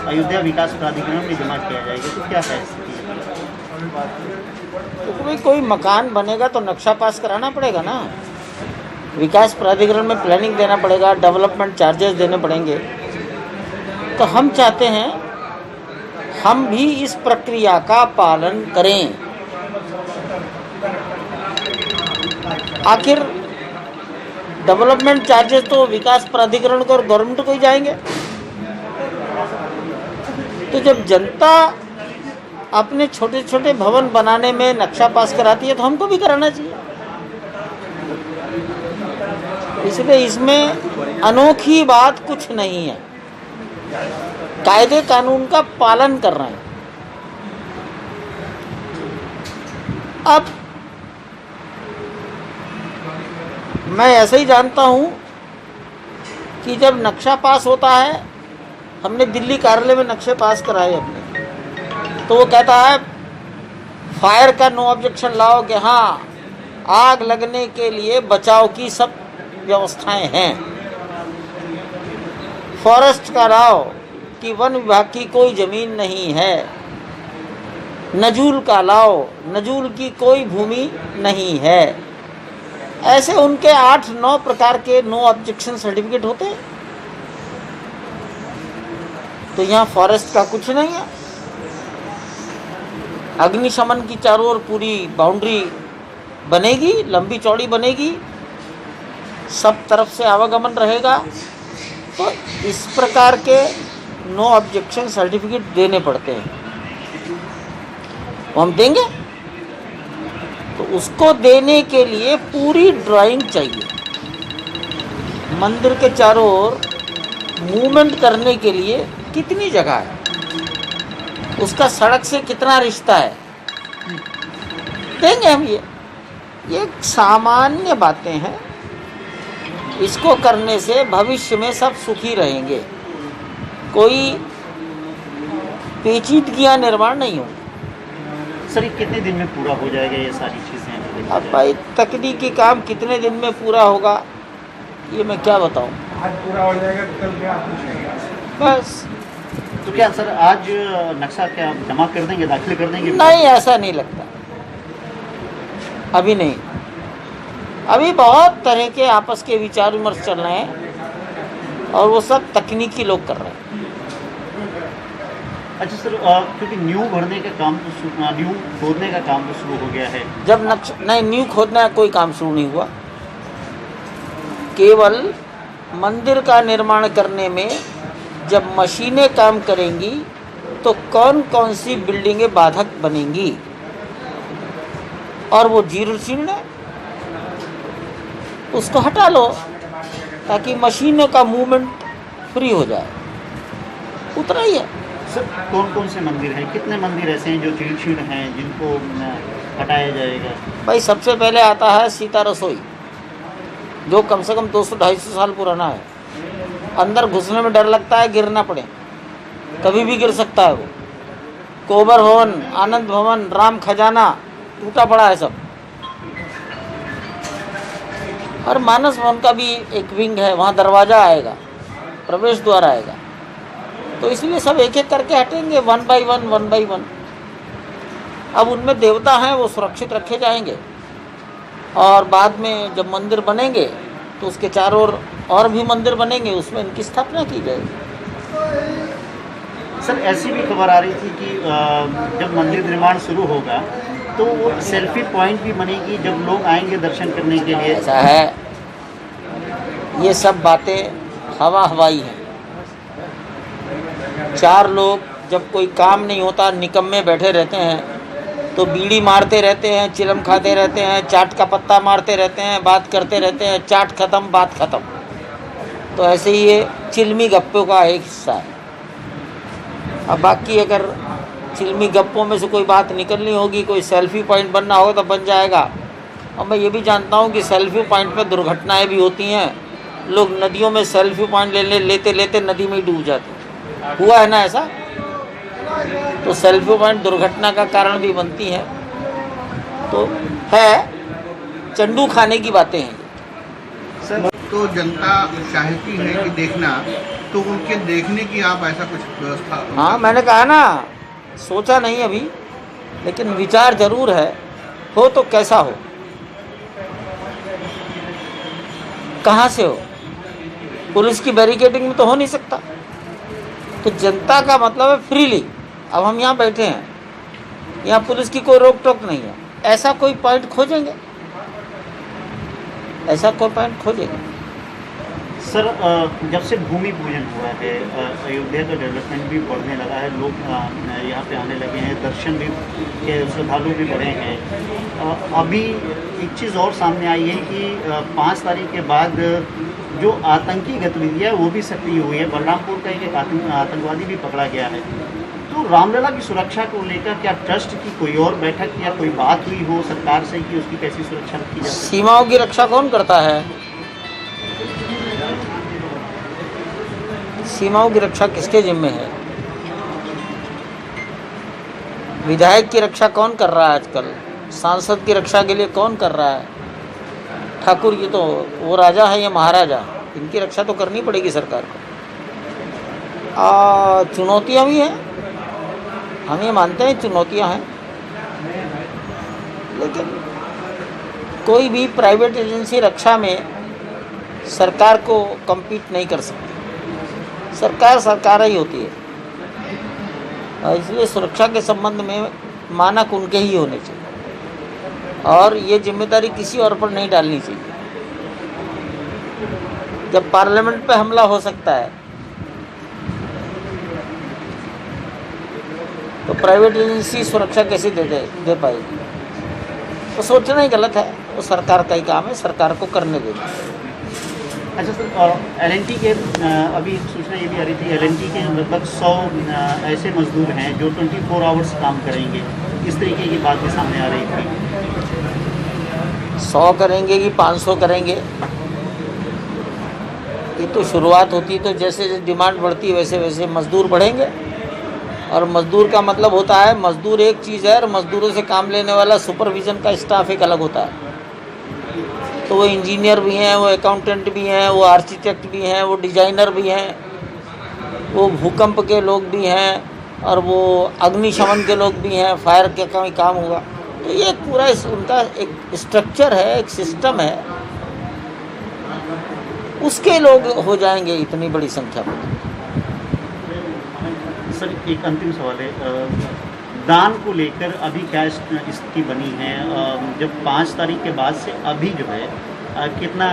अयोध्या विकास प्राधिकरण में जमा किया जाएगा, तो क्या है स्थिति? तो कोई मकान बनेगा तो नक्शा पास कराना पड़ेगा ना, विकास प्राधिकरण में प्लानिंग देना पड़ेगा, डेवलपमेंट चार्जेस देने पड़ेंगे। तो हम चाहते हैं हम भी इस प्रक्रिया का पालन करें। आखिर डेवलपमेंट चार्जेस तो विकास प्राधिकरण को और गवर्नमेंट को ही जाएंगे। तो जब जनता अपने छोटे छोटे भवन बनाने में नक्शा पास कराती है तो हमको भी कराना चाहिए। इसलिए इसमें अनोखी बात कुछ नहीं है, कायदे कानून का पालन कर रहे हैं। अब मैं ऐसे ही जानता हूँ कि जब नक्शा पास होता है, हमने दिल्ली कार्यालय में नक्शे पास कराए अपने, तो वो कहता है फायर का नो ऑब्जेक्शन लाओ कि हाँ आग लगने के लिए बचाव की सब व्यवस्थाएं हैं। फॉरेस्ट का लाओ कि वन विभाग की कोई ज़मीन नहीं है। नजूल का लाओ, नजूल की कोई भूमि नहीं है। ऐसे उनके 8-9 प्रकार के नो ऑब्जेक्शन सर्टिफिकेट होते हैं। तो यहाँ फॉरेस्ट का कुछ नहीं है। अग्निशमन की चारों ओर पूरी बाउंड्री बनेगी, लंबी चौड़ी बनेगी, सब तरफ से आवागमन रहेगा। तो इस प्रकार के नो ऑब्जेक्शन सर्टिफिकेट देने पड़ते हैं, वो हम देंगे। तो उसको देने के लिए पूरी ड्राइंग चाहिए। मंदिर के चारों ओर मूवमेंट करने के लिए कितनी जगह है, उसका सड़क से कितना रिश्ता है, देंगे हम। ये सामान्य बातें हैं। इसको करने से भविष्य में सब सुखी रहेंगे, कोई पेचीदगियां निर्माण नहीं होगी। सर ये कितने दिन में पूरा हो जाएगा ये सारी चीज़ें? अब भाई तकनीकी काम कितने दिन में पूरा होगा ये मैं क्या बताऊं। आज पूरा हो जाएगा, कल क्या पूछेंगे? बस। तो क्या सर आज नक्शा क्या जमा कर देंगे, दाखिल कर देंगे? नहीं, ऐसा नहीं लगता, अभी नहीं। अभी बहुत तरह के आपस के विचार विमर्श चल रहे हैं और वो सब तकनीकी लोग कर रहे हैं। अच्छा सर, क्योंकि न्यू भरने का काम तो न्यू खोदने का काम तो शुरू हो गया है। जब नक्शा नहीं, न्यू खोदना कोई काम शुरू नहीं हुआ। केवल मंदिर का निर्माण करने में जब मशीनें काम करेंगी तो कौन कौन सी बिल्डिंगें बाधक बनेंगी, और वो जीर्ण शीर्ण है, उसको हटा लो ताकि मशीनों का मूवमेंट फ्री हो जाए। उतना ही है। सर कौन कौन से मंदिर हैं, कितने मंदिर ऐसे हैं जो जीर्ण हैं जिनको हटाया जाएगा? भाई सबसे पहले आता है सीता रसोई, जो कम से कम 200-250 साल पुराना है। अंदर घुसने में डर लगता है गिरना पड़े, कभी भी गिर सकता है वो। कोबर भवन, आनंद भवन, राम खजाना टूटा पड़ा है सब। और मानस भवन का भी एक विंग है, वहाँ दरवाज़ा आएगा, प्रवेश द्वार आएगा। तो इसलिए सब एक एक करके हटेंगे, 1 by 1। अब उनमें देवता हैं, वो सुरक्षित रखे जाएंगे। और बाद में जब मंदिर बनेंगे तो उसके चारों ओर और भी मंदिर बनेंगे, उसमें इनकी स्थापना की जाएगी। सर ऐसी भी खबर आ रही थी कि जब मंदिर निर्माण शुरू होगा तो वो सेल्फी पॉइंट भी बनेगी, जब लोग आएंगे दर्शन करने के लिए। ऐसा है, ये सब बातें हवाई हैं। 4 लोग जब कोई काम नहीं होता निकम्मे बैठे रहते हैं तो बीड़ी मारते रहते हैं, चिलम खाते रहते हैं, चाट का पत्ता मारते रहते हैं, बात करते रहते हैं, चाट खत्म बात खत्म। तो ऐसे ही ये चिलमी गप्पों का एक हिस्सा है। अब बाकी अगर चिलमी गप्पों में से कोई बात निकलनी होगी, कोई सेल्फी पॉइंट बनना होगा तो बन जाएगा। और मैं ये भी जानता हूँ कि सेल्फी पॉइंट पर दुर्घटनाएं भी होती हैं। लोग नदियों में सेल्फी पॉइंट लेते लेते नदी में ही डूब जाते हैं। हुआ है ना ऐसा? तो सेल्फी पॉइंट दुर्घटना का कारण भी बनती हैं। तो है, चंडू खाने की बातें हैं। तो जनता चाहती है कि देखना तो उनके देखने की आप ऐसा कुछ व्यवस्था? हाँ, मैंने कहा ना, सोचा नहीं अभी, लेकिन विचार जरूर है। हो तो कैसा हो, कहाँ से हो? पुलिस की बैरिकेडिंग में तो हो नहीं सकता। तो जनता का मतलब है फ्रीली। अब हम यहाँ बैठे हैं, यहाँ पुलिस की कोई रोक टोक नहीं है। ऐसा कोई पॉइंट खोजेंगे, ऐसा कोई पॉइंट खोजेंगे। सर, जब से भूमि पूजन हुआ है, अयोध्या का डेवलपमेंट भी बढ़ने लगा है, लोग यहाँ पे आने लगे हैं, दर्शन भी के श्रद्धालु भी बढ़े हैं। अभी एक चीज़ और सामने आई है कि 5 तारीख के बाद जो आतंकी गतिविधियाँ वो भी सक्रिय हुई है। बलरामपुर का एक आतंकवादी भी पकड़ा गया है। तो रामलला की सुरक्षा को लेकर क्या ट्रस्ट की कोई और बैठक या कोई बात हुई हो सरकार से कि उसकी कैसी सुरक्षा की जाए? सीमाओं की रक्षा कौन करता है? सीमाओं की रक्षा किसके जिम्मे है? विधायक की रक्षा कौन कर रहा है आजकल? सांसद की रक्षा के लिए कौन कर रहा है? ठाकुर जी तो वो राजा है या महाराजा, इनकी रक्षा तो करनी पड़ेगी सरकार को। चुनौतियां भी हैं, हम ये मानते हैं चुनौतियां हैं, लेकिन कोई भी प्राइवेट एजेंसी रक्षा में सरकार को कम्पीट नहीं कर सकती। सरकार सरकार ही होती है, इसलिए सुरक्षा के संबंध में मानक उनके ही होने चाहिए और ये जिम्मेदारी किसी और पर नहीं डालनी चाहिए। जब पार्लियामेंट पे हमला हो सकता है तो प्राइवेट एजेंसी सुरक्षा कैसे दे पाएगी? तो सोचना ही गलत है। वो सरकार का ही काम है, सरकार को करने देना। अच्छा सर, LNT के अभी सूचना ये भी आ रही थी, LNT के लगभग 100 ऐसे मजदूर हैं जो 24 आवर्स काम करेंगे, इस तरीके की बात भी सामने आ रही थी। 100 करेंगे कि 500 करेंगे, ये तो शुरुआत होती है। तो जैसे जैसे डिमांड बढ़ती है वैसे वैसे मजदूर बढ़ेंगे। और मजदूर का मतलब होता है, मजदूर एक चीज़ है और मजदूरों से काम लेने वाला सुपरविज़न का स्टाफ एक अलग होता है। तो वो इंजीनियर भी हैं, वो अकाउंटेंट भी हैं, वो आर्किटेक्ट भी हैं, वो डिज़ाइनर भी हैं, वो भूकंप के लोग भी हैं और वो अग्निशमन के लोग भी हैं, फायर के काम होगा। तो ये पूरा उनका एक स्ट्रक्चर है, एक सिस्टम है, उसके लोग हो जाएंगे इतनी बड़ी संख्या में। सर, एक अंतिम सवाल है, दान को लेकर अभी क्या स्थिति बनी है? जब 5 तारीख के बाद से अभी जो है कितना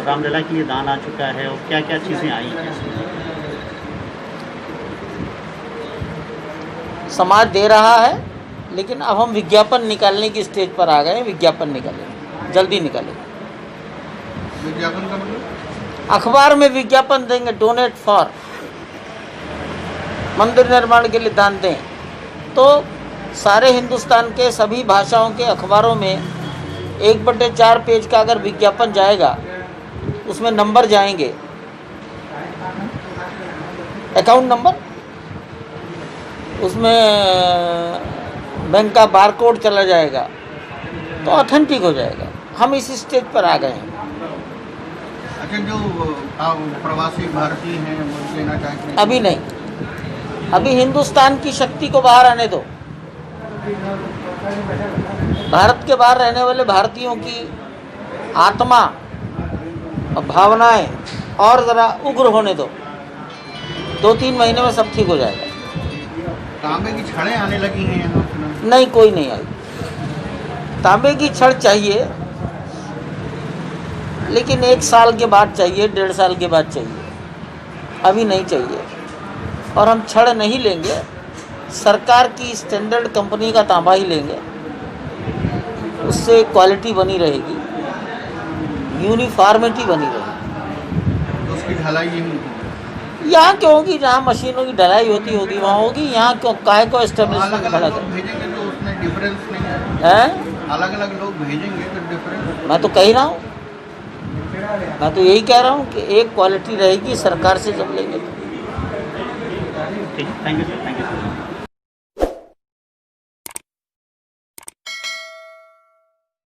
रामलला के लिए दान आ चुका है और क्या क्या चीज़ें आई हैं? समाज दे रहा है, लेकिन अब हम विज्ञापन निकालने की स्टेज पर आ गए हैं। विज्ञापन निकालेंगे, जल्दी निकालेंगे। विज्ञापन का मतलब? अखबार में विज्ञापन देंगे, डोनेट फॉर, मंदिर निर्माण के लिए दान दें। तो सारे हिंदुस्तान के सभी भाषाओं के अखबारों में 1/4 पेज का अगर विज्ञापन जाएगा, उसमें नंबर जाएंगे, अकाउंट नंबर, उसमें बैंक का बारकोड चला जाएगा, तो ऑथेंटिक हो जाएगा। हम इस स्टेज पर आ गए हैं। अच्छा, जो प्रवासी भारतीय हैं वो देना चाहते हैं? अभी नहीं, अभी हिंदुस्तान की शक्ति को बाहर आने दो। भारत के बाहर रहने वाले भारतीयों की आत्मा और भावनाएं और ज़रा उग्र होने दो। 2-3 महीने में सब ठीक हो जाएगा। तांबे की छड़ें आने लगी हैं यहाँ? नहीं, कोई नहीं आई। तांबे की छड़ चाहिए, लेकिन 1 साल के बाद चाहिए, 1.5 साल के बाद चाहिए, अभी नहीं चाहिए। और हम छड़ नहीं लेंगे, सरकार की स्टैंडर्ड कंपनी का तांबा ही लेंगे, उससे क्वालिटी बनी रहेगी, यूनिफॉर्मिटी बनी रहेगी। तो उसकी ढलाई ही नहीं होगी? यहाँ क्यों होगी? जहाँ मशीनों की ढलाई होती होगी वहाँ होगी। यहाँ क्यों, काहे को एस्टेब्लिशमेंट अलग खड़ा अलग लोग कर भेजेंगे तो उसमें डिफरेंस नहीं है? हैं? अलग अलग लोग भेजेंगे तो डिफरेंस? मैं तो कह ही रहा हूँ, मैं तो यही कह रहा हूँ कि एक क्वालिटी रहेगी सरकार से जब लेंगे तो। ठीक, thank you sir, thank you sir.